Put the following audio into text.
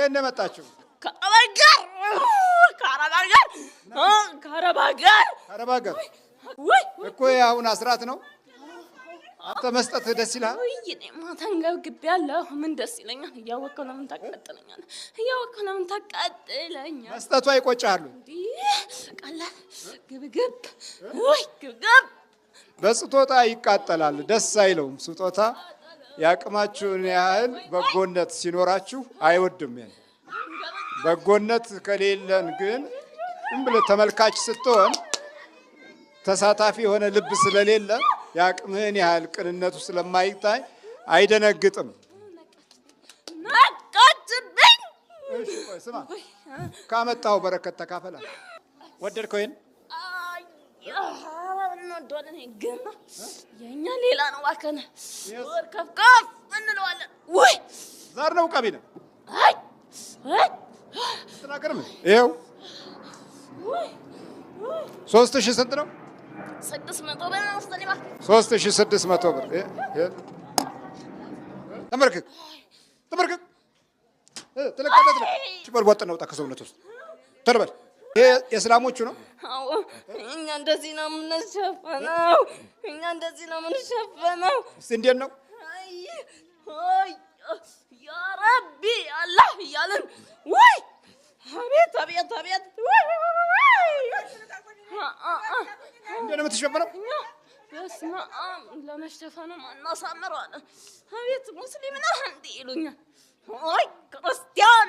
ከየት ነው የመጣችሁ? ከአረብ ሀገር እኮ አሁን አስራት ነው። አንተ መስጠት ደስ ይላል። እኔማ ተንገብግቤያለሁ። ምን ደስ ይለኛል? እያወቅኸው ለምን ታቃጥለኛለህ? መስጠቱ አይቆጭሃሉ? ቀላል ግብግብ በስጦታ ይቃጠላል፣ ደስ አይለውም። ስጦታ ያቅማችሁን ያህል በጎነት ሲኖራችሁ አይወድም። በጎነት ከሌለን ግን እንብለ ተመልካች ስትሆን ተሳታፊ የሆነ ልብ ስለሌለ ያቅምህን ያህል ቅንነቱ ስለማይታይ አይደነግጥም። ነቃችብኝ። እሺ ቆይ ስማ፣ ካመጣው በረከት ተካፈላ። ወደድከው? ይሄን እንወደዋለን። ግን የእኛ ሌላ ነው። እባክህን ወር ከፍከፍ እንለዋለን። ወይ ዛር ነው ቀቢ ነው። ተናገርም። ይኸው 3000 ስንት ነው? 600 ብር ነው። 3600 ብር። ተመርክክ ተለቀቀት ነው። ሽበል ወጥ ነው። ከሰውነት ውስጥ ተርበል። ይሄ የእስላሞቹ ነው። አዎ እኛ እንደዚህ ነው የምንሸፈነው። እስቲ እንዴት ነው? አይ ያ ረቢ አላህ እያልን ወይ አቤት እንዴት ነው የምትሸፈነው? በስመ አብ ለመሸፈንም አናሳምረዋለን። አቤት ሙስሊም ነህ እንዴ ይሉኛል። ወይ ክርስቲያን